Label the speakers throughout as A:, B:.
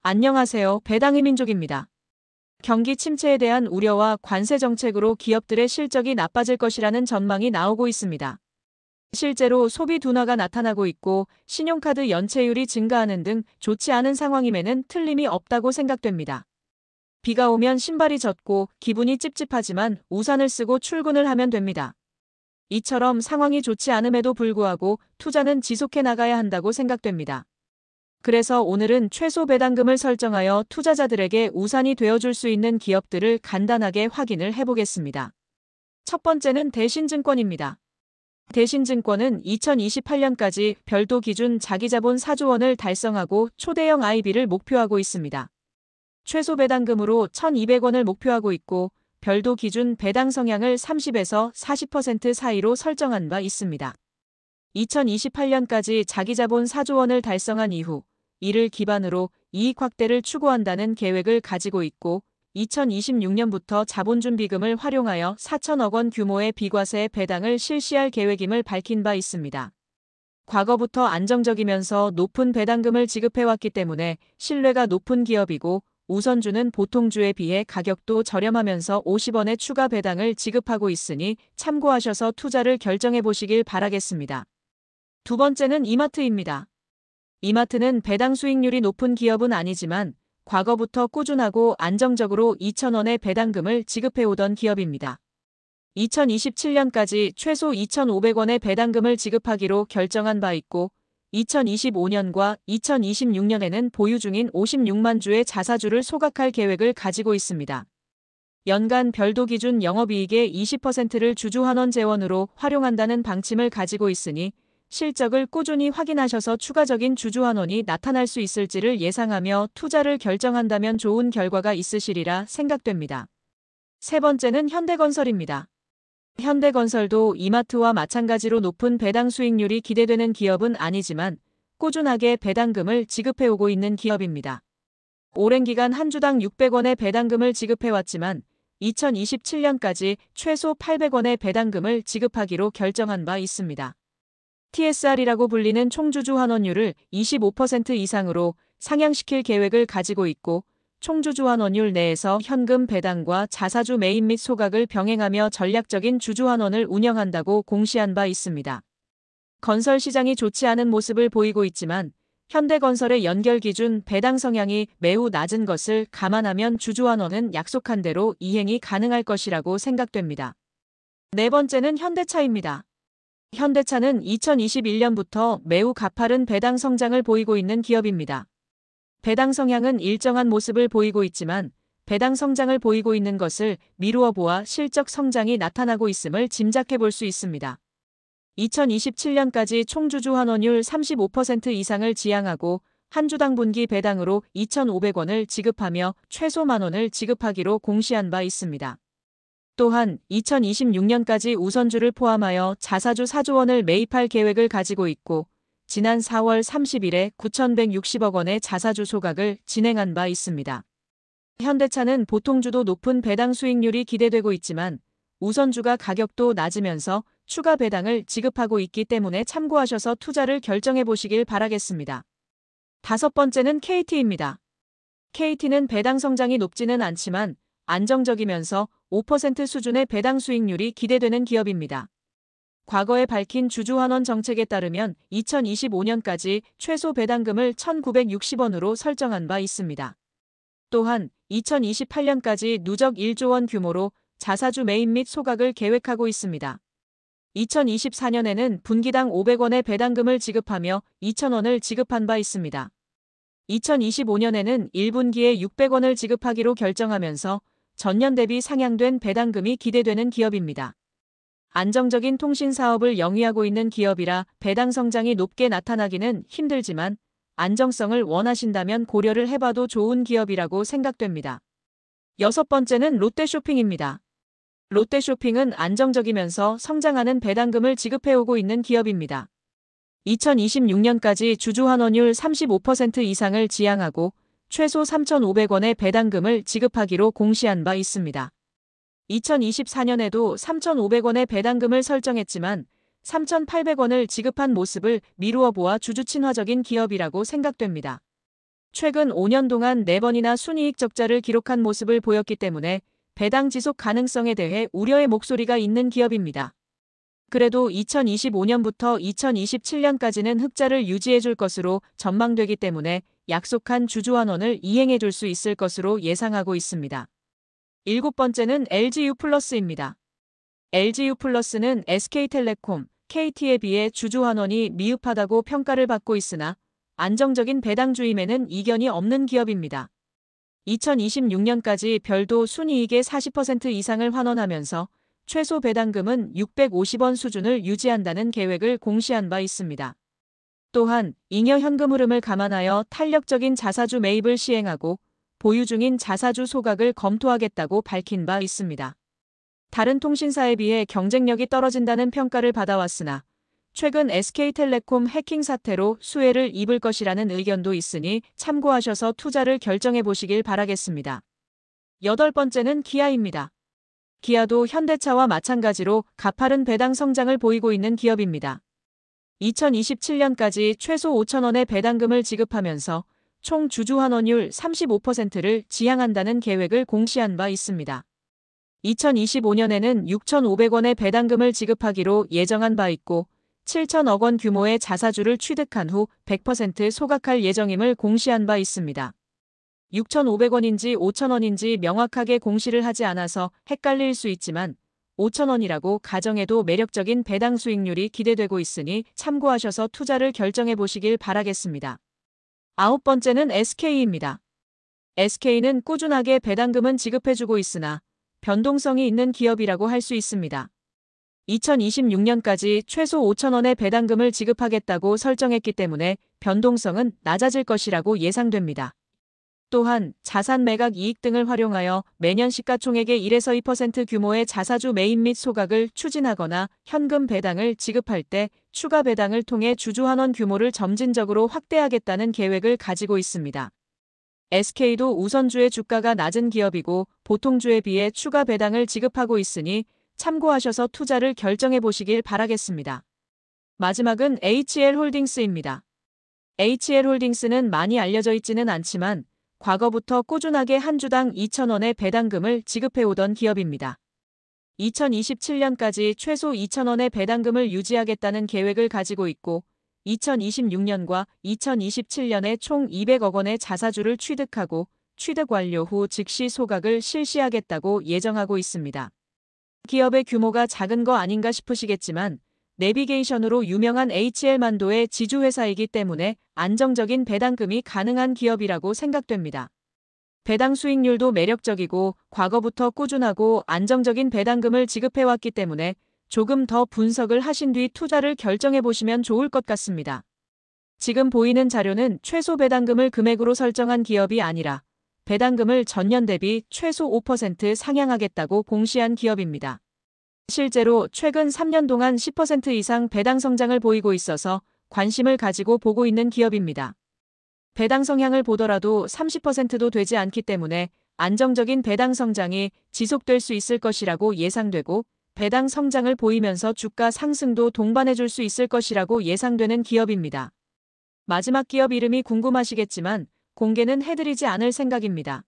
A: 안녕하세요. 배당의 민족입니다. 경기 침체에 대한 우려와 관세 정책으로 기업들의 실적이 나빠질 것이라는 전망이 나오고 있습니다. 실제로 소비 둔화가 나타나고 있고 신용카드 연체율이 증가하는 등 좋지 않은 상황임에는 틀림이 없다고 생각됩니다. 비가 오면 신발이 젖고 기분이 찝찝하지만 우산을 쓰고 출근을 하면 됩니다. 이처럼 상황이 좋지 않음에도 불구하고 투자는 지속해 나가야 한다고 생각됩니다. 그래서 오늘은 최소 배당금을 설정하여 투자자들에게 우산이 되어줄 수 있는 기업들을 간단하게 확인을 해보겠습니다. 첫 번째는 대신증권입니다. 대신증권은 2028년까지 별도 기준 자기자본 4조 원을 달성하고 초대형 IB를 목표하고 있습니다. 최소 배당금으로 1,200원을 목표하고 있고 별도 기준 배당 성향을 30에서 40% 사이로 설정한 바 있습니다. 2028년까지 자기자본 4조 원을 달성한 이후 이를 기반으로 이익 확대를 추구한다는 계획을 가지고 있고 2026년부터 자본준비금을 활용하여 4천억 원 규모의 비과세 배당을 실시할 계획임을 밝힌 바 있습니다. 과거부터 안정적이면서 높은 배당금을 지급해왔기 때문에 신뢰가 높은 기업이고 우선주는 보통주에 비해 가격도 저렴하면서 50원의 추가 배당을 지급하고 있으니 참고하셔서 투자를 결정해 보시길 바라겠습니다. 두 번째는 이마트입니다. 이마트는 배당 수익률이 높은 기업은 아니지만 과거부터 꾸준하고 안정적으로 2,000원의 배당금을 지급해오던 기업입니다. 2027년까지 최소 2,500원의 배당금을 지급하기로 결정한 바 있고 2025년과 2026년에는 보유 중인 56만 주의 자사주를 소각할 계획을 가지고 있습니다. 연간 별도 기준 영업이익의 20%를 주주환원 재원으로 활용한다는 방침을 가지고 있으니 실적을 꾸준히 확인하셔서 추가적인 주주환원이 나타날 수 있을지를 예상하며 투자를 결정한다면 좋은 결과가 있으시리라 생각됩니다. 세 번째는 현대건설입니다. 현대건설도 이마트와 마찬가지로 높은 배당 수익률이 기대되는 기업은 아니지만 꾸준하게 배당금을 지급해오고 있는 기업입니다. 오랜 기간 한 주당 600원의 배당금을 지급해왔지만 2027년까지 최소 800원의 배당금을 지급하기로 결정한 바 있습니다. TSR이라고 불리는 총주주 환원율을 25% 이상으로 상향시킬 계획을 가지고 있고 총주주 환원율 내에서 현금 배당과 자사주 매입 및 소각을 병행하며 전략적인 주주 환원을 운영한다고 공시한 바 있습니다. 건설 시장이 좋지 않은 모습을 보이고 있지만 현대건설의 연결 기준 배당 성향이 매우 낮은 것을 감안하면 주주 환원은 약속한 대로 이행이 가능할 것이라고 생각됩니다. 네 번째는 현대차입니다. 현대차는 2021년부터 매우 가파른 배당 성장을 보이고 있는 기업입니다. 배당 성향은 일정한 모습을 보이고 있지만 배당 성장을 보이고 있는 것을 미루어 보아 실적 성장이 나타나고 있음을 짐작해 볼 수 있습니다. 2027년까지 총주주 환원율 35% 이상을 지향하고 한 주당 분기 배당으로 2,500원을 지급하며 최소 만원을 지급하기로 공시한 바 있습니다. 또한 2026년까지 우선주를 포함하여 자사주 4조 원을 매입할 계획을 가지고 있고 지난 4월 30일에 9,160억 원의 자사주 소각을 진행한 바 있습니다. 현대차는 보통주도 높은 배당 수익률이 기대되고 있지만 우선주가 가격도 낮으면서 추가 배당을 지급하고 있기 때문에 참고하셔서 투자를 결정해 보시길 바라겠습니다. 다섯 번째는 KT입니다. KT는 배당 성장이 높지는 않지만 안정적이면서 5% 수준의 배당 수익률이 기대되는 기업입니다. 과거에 밝힌 주주환원 정책에 따르면 2025년까지 최소 배당금을 1,960원으로 설정한 바 있습니다. 또한 2028년까지 누적 1조 원 규모로 자사주 매입 및 소각을 계획하고 있습니다. 2024년에는 분기당 500원의 배당금을 지급하며 2,000원을 지급한 바 있습니다. 2025년에는 1분기에 600원을 지급하기로 결정하면서 전년 대비 상향된 배당금이 기대되는 기업입니다. 안정적인 통신 사업을 영위하고 있는 기업이라 배당 성장이 높게 나타나기는 힘들지만 안정성을 원하신다면 고려를 해봐도 좋은 기업이라고 생각됩니다. 여섯 번째는 롯데쇼핑입니다. 롯데쇼핑은 안정적이면서 성장하는 배당금을 지급해오고 있는 기업입니다. 2026년까지 주주환원율 35% 이상을 지향하고 최소 3,500원의 배당금을 지급하기로 공시한 바 있습니다. 2024년에도 3,500원의 배당금을 설정했지만 3,800원을 지급한 모습을 미루어 보아 주주 친화적인 기업이라고 생각됩니다. 최근 5년 동안 4번이나 순이익 적자를 기록한 모습을 보였기 때문에 배당 지속 가능성에 대해 우려의 목소리가 있는 기업입니다. 그래도 2025년부터 2027년까지는 흑자를 유지해줄 것으로 전망되기 때문에 약속한 주주환원을 이행해줄 수 있을 것으로 예상하고 있습니다. 7번째는 LG유플러스입니다. LG유플러스는 SK텔레콤, KT에 비해 주주환원이 미흡하다고 평가를 받고 있으나 안정적인 배당 주임에는 이견이 없는 기업입니다. 2026년까지 별도 순이익의 40% 이상을 환원하면서 최소 배당금은 650원 수준을 유지한다는 계획을 공시한 바 있습니다. 또한 잉여 현금 흐름을 감안하여 탄력적인 자사주 매입을 시행하고 보유 중인 자사주 소각을 검토하겠다고 밝힌 바 있습니다. 다른 통신사에 비해 경쟁력이 떨어진다는 평가를 받아왔으나 최근 SK텔레콤 해킹 사태로 수혜를 입을 것이라는 의견도 있으니 참고하셔서 투자를 결정해 보시길 바라겠습니다. 8번째는 기아입니다. 기아도 현대차와 마찬가지로 가파른 배당 성장을 보이고 있는 기업입니다. 2027년까지 최소 5,000원의 배당금을 지급하면서 총 주주환원율 35%를 지향한다는 계획을 공시한 바 있습니다. 2025년에는 6,500원의 배당금을 지급하기로 예정한 바 있고 7천억 원 규모의 자사주를 취득한 후 100% 소각할 예정임을 공시한 바 있습니다. 6,500원인지 5,000원인지 명확하게 공시를 하지 않아서 헷갈릴 수 있지만 5,000원이라고 가정해도 매력적인 배당 수익률이 기대되고 있으니 참고하셔서 투자를 결정해 보시길 바라겠습니다. 9번째는 SK입니다. SK는 꾸준하게 배당금은 지급해주고 있으나 변동성이 있는 기업이라고 할 수 있습니다. 2026년까지 최소 5,000원의 배당금을 지급하겠다고 설정했기 때문에 변동성은 낮아질 것이라고 예상됩니다. 또한 자산 매각 이익 등을 활용하여 매년 시가총액의 1에서 2% 규모의 자사주 매입 및 소각을 추진하거나 현금 배당을 지급할 때 추가 배당을 통해 주주환원 규모를 점진적으로 확대하겠다는 계획을 가지고 있습니다. SK도 우선주의 주가가 낮은 기업이고 보통주에 비해 추가 배당을 지급하고 있으니 참고하셔서 투자를 결정해 보시길 바라겠습니다. 마지막은 HL홀딩스입니다. HL홀딩스는 많이 알려져 있지는 않지만 과거부터 꾸준하게 한 주당 2,000원의 배당금을 지급해오던 기업입니다. 2027년까지 최소 2,000원의 배당금을 유지하겠다는 계획을 가지고 있고 2026년과 2027년에 총 200억 원의 자사주를 취득하고 취득 완료 후 즉시 소각을 실시하겠다고 예정하고 있습니다. 기업의 규모가 작은 거 아닌가 싶으시겠지만 내비게이션으로 유명한 HL만도의 지주회사이기 때문에 안정적인 배당금이 가능한 기업이라고 생각됩니다. 배당 수익률도 매력적이고 과거부터 꾸준하고 안정적인 배당금을 지급해왔기 때문에 조금 더 분석을 하신 뒤 투자를 결정해 보시면 좋을 것 같습니다. 지금 보이는 자료는 최소 배당금을 금액으로 설정한 기업이 아니라 배당금을 전년 대비 최소 5% 상향하겠다고 공시한 기업입니다. 실제로 최근 3년 동안 10% 이상 배당 성장을 보이고 있어서 관심을 가지고 보고 있는 기업입니다. 배당 성향을 보더라도 30%도 되지 않기 때문에 안정적인 배당 성장이 지속될 수 있을 것이라고 예상되고 배당 성장을 보이면서 주가 상승도 동반해 줄 수 있을 것이라고 예상되는 기업입니다. 마지막 기업 이름이 궁금하시겠지만 공개는 해드리지 않을 생각입니다.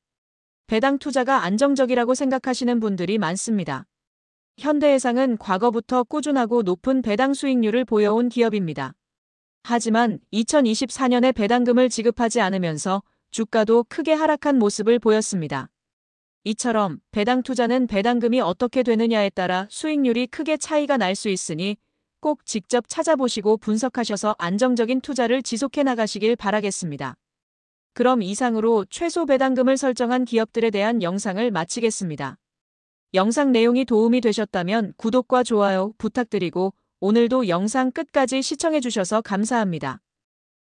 A: 배당 투자가 안정적이라고 생각하시는 분들이 많습니다. 현대해상은 과거부터 꾸준하고 높은 배당 수익률을 보여온 기업입니다. 하지만 2024년에 배당금을 지급하지 않으면서 주가도 크게 하락한 모습을 보였습니다. 이처럼 배당 투자는 배당금이 어떻게 되느냐에 따라 수익률이 크게 차이가 날 수 있으니 꼭 직접 찾아보시고 분석하셔서 안정적인 투자를 지속해 나가시길 바라겠습니다. 그럼 이상으로 최소 배당금을 설정한 기업들에 대한 영상을 마치겠습니다. 영상 내용이 도움이 되셨다면 구독과 좋아요 부탁드리고 오늘도 영상 끝까지 시청해 주셔서 감사합니다.